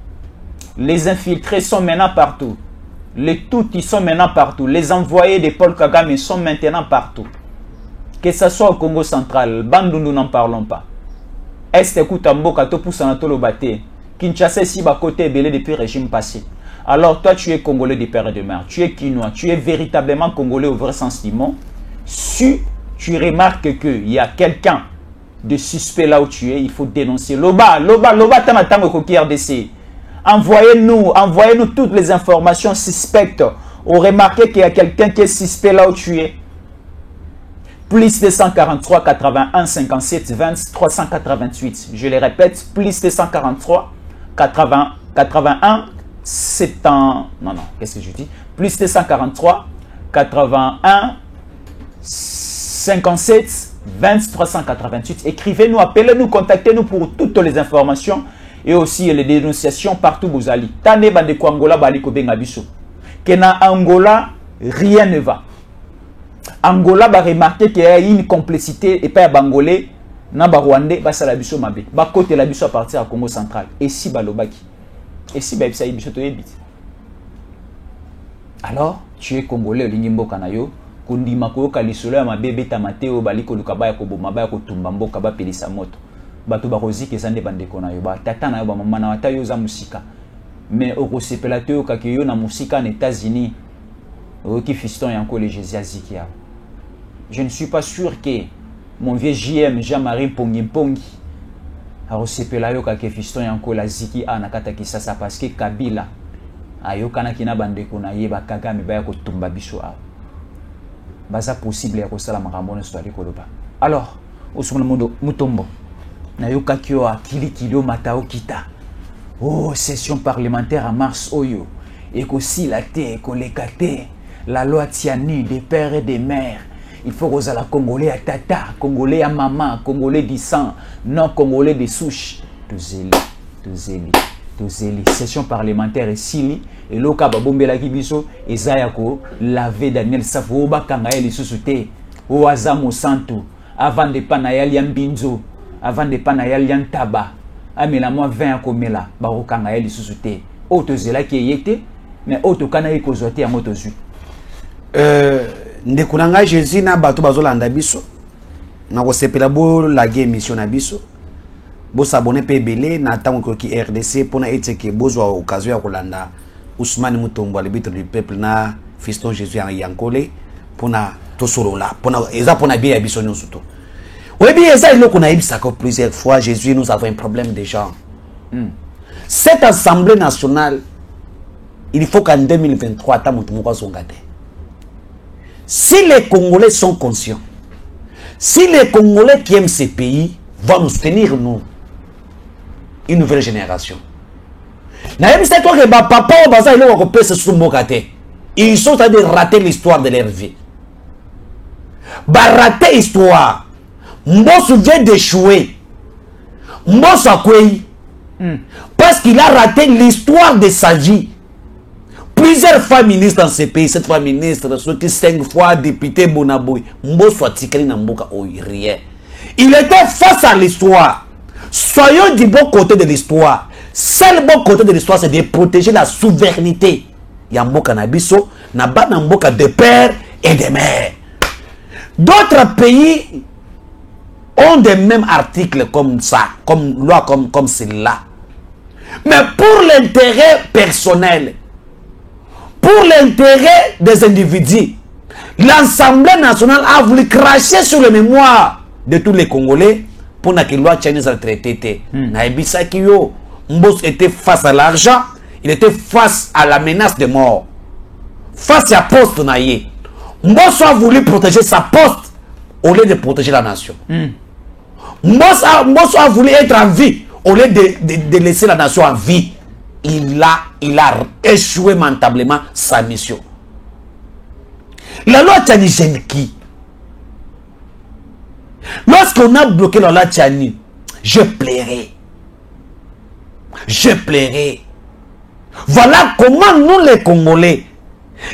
Les infiltrés sont maintenant partout. Les Tutsis sont maintenant partout. Les envoyés de Paul Kagame sont maintenant partout. Que ce soit au Congo central, Bandundu n'en parlons pas. Est Koutamboka, Topoussana Tolobate, Kinshasa, si bas côté belé depuis le régime passé. Alors toi, tu es Congolais de père et de mère. Tu es Kinois. Tu es véritablement Congolais au vrai sens du mot. Si tu remarques qu'il y a quelqu'un de suspect là où tu es, il faut dénoncer. Loba, Tanatango Koki RDC. Envoyez-nous toutes les informations suspectes. On remarque qu'il y a quelqu'un qui est suspect là où tu es. Plus 243 81 57 20 388. Je le répète, plus 243 81 70. Non, qu'est-ce que je dis? Plus 243 81 57 20 388. Écrivez-nous, appelez-nous, contactez-nous pour toutes les informations et aussi les dénonciations partout vous allez. Tane bande ko Angola bali ko benga biso. Que na Angola rien ne va. Angola va remarquer qu'il y a une complicité et pas bangolais na ba Rwandais ba sala biso mabe. Ba côté la biso à partir à Congo central et si balobaki. Et si ba bisa biso to yebit. Alors, tu es congolais lingimbo kanayo. Kundima ko kalisolo ya mabebe tamateo baliko lukabaya ko boma ba ko tumba mboka ba pelisa moto. Bato ba roziki ezande bandeko na yo ba tata na yo ba mama na watayo za musika. Mais au sepelateur ka yo na musika en États-Unis. Qui fiston yanko les Jésus-Azikia. Je ne suis pas sûr que mon vieux JM Jean-Marie Pongi a sepelateur ka fiston yanko la ziki anakata kisasa parce que Kabila ayo kana kina bandeko na ye ba Kagame ba ko tumba biso a. baza possible ya kosala makambo na swali koloba. Alors osumuna mutombo na yokaki yo akili kilo matao kita. Oh, session parlementaire en mars oyo et qu'aussi la terre collecate la loi tiani des pères et des mères. Il faut que la Congolais à tata, Congolais à maman, Congolais du sang, non Congolais de souche. Tozeli. Session parlementaire et sili et loka babombela kibiso et zayako laver Daniel Safo bakanga eli susute o azamo santo avant de panayali mbinzo avant de panayali taba amela moi 20 komela bakanga eli susute o tozela ki yete mais o to kana ikozote ya motozu ndekunanga Jésus na bato bazolanda biso na kosepela bo la émission na biso bo s'abonner pe belé na tango ki RDC pona eteke bozwa occasion ya kolanda Ousmane Mutombo le bitre du peuple na Fiston Jésus en Yankole pona to solola pona eza pona bien biso nyonso to oui bien ça il qu'on a eu ça plusieurs fois Jésus nous avons un problème de gens cette assemblée nationale il faut qu'en 2023 ta mutombo zongate. Si les Congolais sont conscients, si les Congolais qui aiment ces pays vont nous soutenir, nous, une nouvelle génération. Ils sont en train de rater l'histoire de leur vie. Rater l'histoire. Mbosso vient d'échouer. Mbosso a quoi? Parce qu'il a raté l'histoire de sa vie. Plusieurs fois ministres dans ces pays, cette fois ministre, ceux qui 5 fois député Bonaboy, Mbosso a tiré dans Mboka rien. Il était face à l'histoire. Soyons du bon côté de l'histoire. Seul bon côté de l'histoire, c'est de protéger la souveraineté. Yamboka Nabiso, Naba Namboka de père et de mère. D'autres pays ont des mêmes articles comme ça, comme loi comme celle-là. Mais pour l'intérêt personnel, pour l'intérêt des individus, l'Assemblée nationale a voulu cracher sur les mémoires de tous les Congolais pour que la loi Chinese a traité. Naibisa Kiyo, Mbos était face à l'argent, il était face à la menace de mort. Face à poste naïe. Mbos a voulu protéger sa poste au lieu de protéger la nation. Mbos a voulu être en vie au lieu de laisser la nation en vie. Il a échoué lamentablement sa mission. La loi Tchani gêne qui? Lorsqu'on a bloqué la loi Tchani, je plairais. Je plairais. Voilà comment nous les Congolais,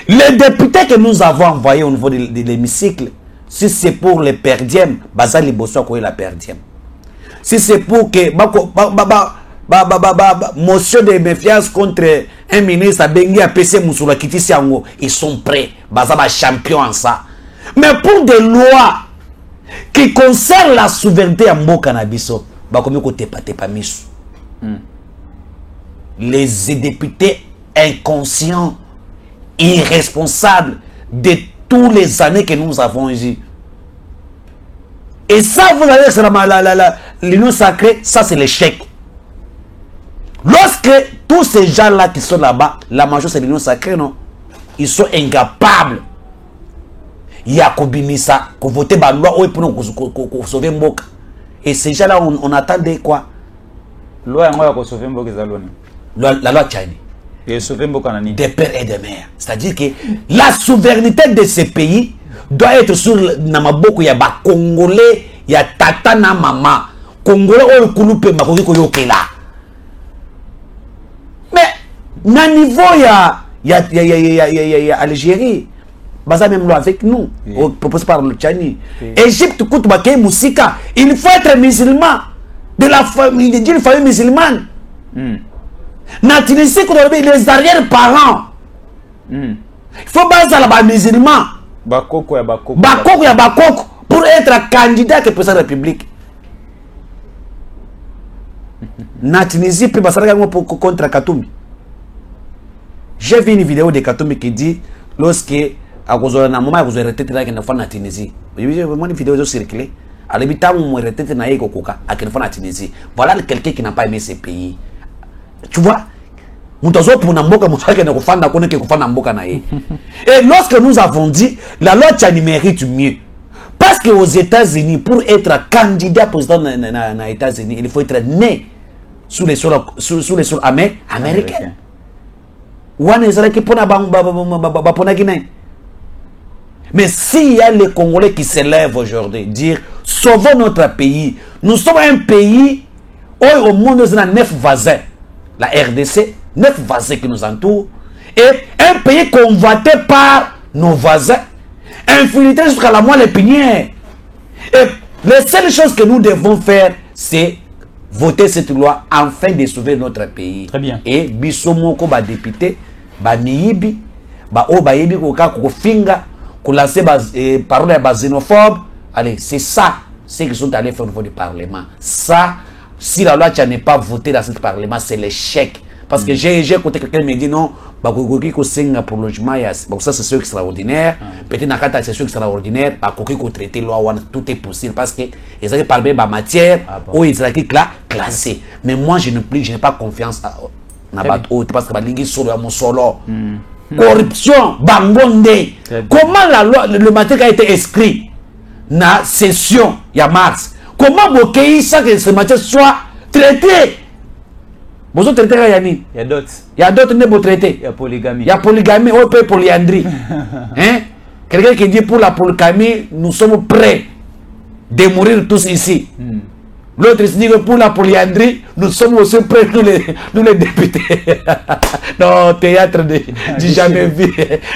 les députés que nous avons envoyés au niveau de l'hémicycle, si c'est pour les perdièmes, Bazali Bosso a la perdième. Si c'est pour que motion de méfiance contre un ministre à Bengi à PC Moussula Kitisiango, ils sont prêts. Bazaba champion en ça. Mais pour des lois qui concernent la souveraineté à Mboka Nabiso, les députés inconscients, irresponsables de toutes les années que nous avons eues. Et ça, vous allez dire, l'union sacrée, ça c'est l'échec. Lorsque tous ces gens-là qui sont là-bas, la majorité c'est l'union sacrée, non? Ils sont incapables. Il y a Kobimisa, qu'on vote la loi pour nous sauver Mboka. Et ces gens-là, on attendait quoi? Loi pour sauver Mboka, la loi Tchani. Et sauver Mboka des pères et des mères. C'est-à-dire que la souveraineté de ces pays doit être sur Namaboko, il y a Congolais, il y a Tata na Mama. Congolais, il y a Kouloupe, Makokikoyokela. Mais, à niveau, il y a Algérie. Baza même là avec nous, proposé par le Tchani. Égypte, Koutoubaké, Moussika. Il faut être musulman. D'une famille musulmane. Na Tunisie, les arrière-parents. Il faut baser là-bas musulman. Bakoko ya Bakoko. Bakoko ya Bakoko. Pour être candidat que président de la République. Na Tunisie, puis Basara contre Katoumi. J'ai vu une vidéo de Katoumi qui dit lorsque à cause de la maman, vous avez retraité dans la Tunisie. J'ai vu une vidéo qui circulé. À l'habitant, vous avez retraité dans la Tunisie. Voilà quelqu'un qui n'a pas aimé ces pays. Tu vois, Et lorsque nous avons dit, la loi Tchani mérite mieux. Parce qu'aux États-Unis, pour être candidat président dans les États-Unis, il faut être né sous les sols américains. Mais s'il y a les Congolais qui s'élèvent aujourd'hui, dire sauvons notre pays, nous sommes un pays où au monde nous avons 9 voisins, la RDC, 9 voisins qui nous entourent, et un pays convoité par nos voisins, infiltré jusqu'à la moelle épinière. Et les seules choses que nous devons faire, c'est voter cette loi afin de sauver notre pays. Très bien. Et Bissomoko, ba député, ba niibi, ba o ba yebi koka kofinga, ko lancer parole à xénophobe. Allez, c'est ça, c'est qu'ils sont allés faire au niveau du Parlement. Ça, si la loi n'est pas votée dans ce Parlement, c'est l'échec. Parce que j'ai écouté quelqu'un me dit non, bah ko senga pour logement, bon ça c'est extraordinaire. Peut-être dans la session extraordinaire, bah ko traiter loi tout est possible parce que ils avaient parlé de matière où ils avaient classé. Mais moi je n'ai pas confiance na bateau parce que balingi solo mon solo. Corruption, bangonde. Comment la loi, le matière a été inscrit na session il y a mars. Comment Bokei ça que ce matière soit traité? Vous autres traitez Yanni. Il y a d'autres. Il y a d'autres ne traiter. Il y a polygamie. Il y a polygamie, on peut polyandrie. Hein? Quelqu'un qui dit pour la polygamie, nous sommes prêts de mourir tous ici. L'autre dit que pour la polyandrie, nous sommes aussi prêts, nous les députés. Non, théâtre de j'ai jamais vu.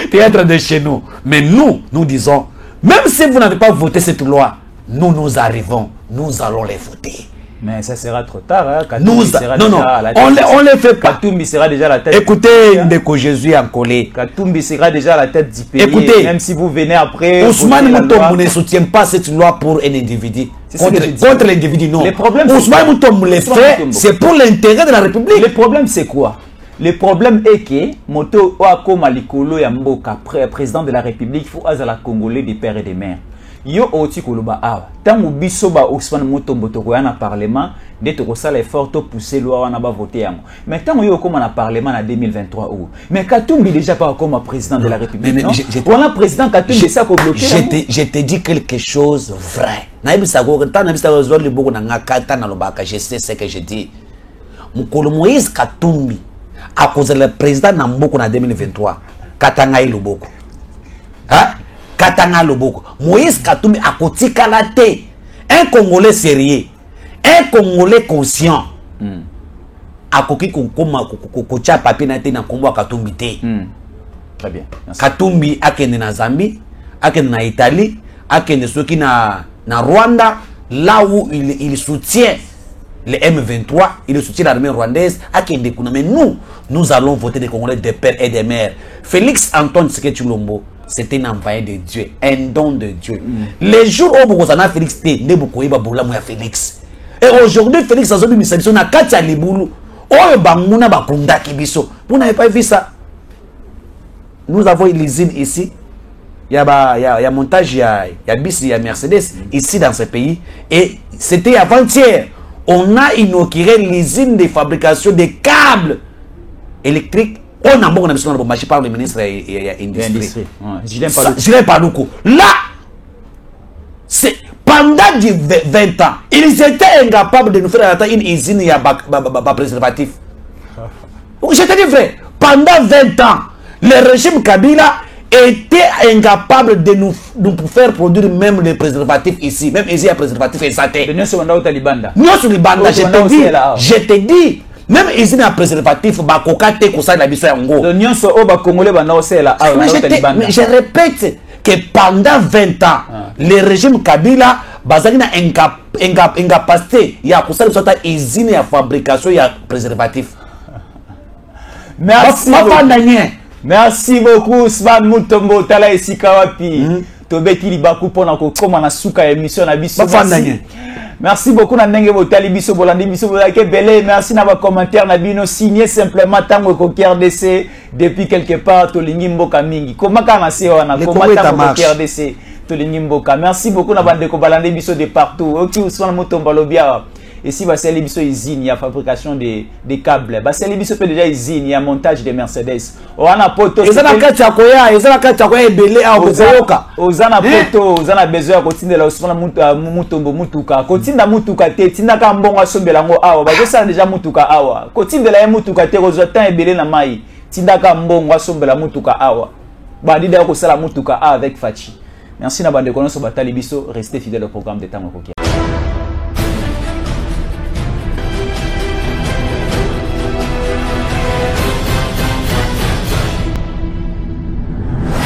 Théâtre de chez nous. Mais nous disons, même si vous n'avez pas voté cette loi, nous arrivons, nous allons les voter. Mais ça sera trop tard. Hein? On les fait pas. Katumbi sera déjà à la tête. Écoutez, Ndeko Jésus en collé. Katumbi sera déjà à la tête du pays. Écoutez, même si vous venez après. Ousmane Moutombo ne soutient pas cette loi pour un individu. Contre l'individu, non. Ousmane Moutombo le fait, c'est pour l'intérêt de la République. Le problème, c'est quoi? Le problème est que Moto Oakoma Likolo Yamboka, président de la République, il faut azala Congolais des pères et des mères. Yo oti koloba awa tango biso ba Ousmane Mutombo to koya na parlement de to kosala effort to pousser loi wana ba voter yango mais tango yo koma na parlement na 2023 ou mais Katumbi déjà pas comme président de la République non voilà président Katumbi ça ko bloquer je te dis quelque chose vrai na ibisa ko ta na ibisa zo le boko na ngakata na lobaka je sais ce que je dis Mukolo Moïse Katumbi à cause le président na mboko na 2023 katanga iloboko hein Katanga Loboko. Moïse Katumbi a kotika la té. Un Congolais sérieux, un Congolais conscient. A koki kocha papier na té na kombo Katumbi té. Très bien. Merci. Katumbi akende na Zambie, akende na Italie, akende soki na Rwanda, là où il soutient le M23, il soutient l'armée rwandaise, akende kuna. Mais nous allons voter des Congolais des pères et des mères. Félix Antoine Tshisekedi Tshilombo, c'était un envoyé de Dieu, un don de Dieu. Les jours où vous avez Félix, Félix. Et aujourd'hui, Félix a une mission na Katia Libulu. Oh, Banguna Bakunda Kibiso. Vous n'avez pas vu ça? Nous avons une usine ici. Il y a montage, il y a bis, il y a Mercedes ici dans ce pays. Et c'était avant-hier. On a inauguré l'usine de fabrication des câbles électriques. On a bon marché par le ministre de l'Industrie. Julien Paluku. Là, c'est pendant 20 ans, ils étaient incapables de nous faire une usine et un préservatif. Je te dis vrai, pendant 20 ans, le régime Kabila était incapable de nous faire produire même les préservatifs ici. Même ici, il y a préservatif et ça. Je te dis. Même ici, un préservatif, je répète que pendant 20 ans, le régime Kabila a incapacité il y a une usine de fabrication de préservatifs. Merci beaucoup, Ousmane Mutombo. Tala Esikawapi. Tobeti Libaku pona ko koma na suka émission na biso. Merci beaucoup na ndenge botali biso bolandi biso bolake belé. Merci na ba commentaire na bino signé simplement tango ko RDC depuis quelque part to lingi mboka mingi. Koma kana se wana koma tango ko RDC to lingi mboka. Merci beaucoup na bande ko balandi biso de partout. Oki Ousmane Mutombo lobia. Et si va c'est biso usine, il y a fabrication des câbles. Bah c'est biso peut déjà usine, il y a montage des Mercedes. On a poto. Ezana kati akoya, ezana kati akoya ebele a okoyoka. Ozana poto, ozana besoin continuer la osona mutombo mutuka. Kotinda mutuka te, tinda ka mbongo sombela ngo awa. Ba ça déjà mutuka awa. Kotinda la mutuka te kozwa temps ebele na mai. Tinda ka mbongo sombela mutuka awa. Bandida ko sala mutuka avec Fachi. Merci na bande kono so batali biso, restez fidèles au programme de Tango Kokia.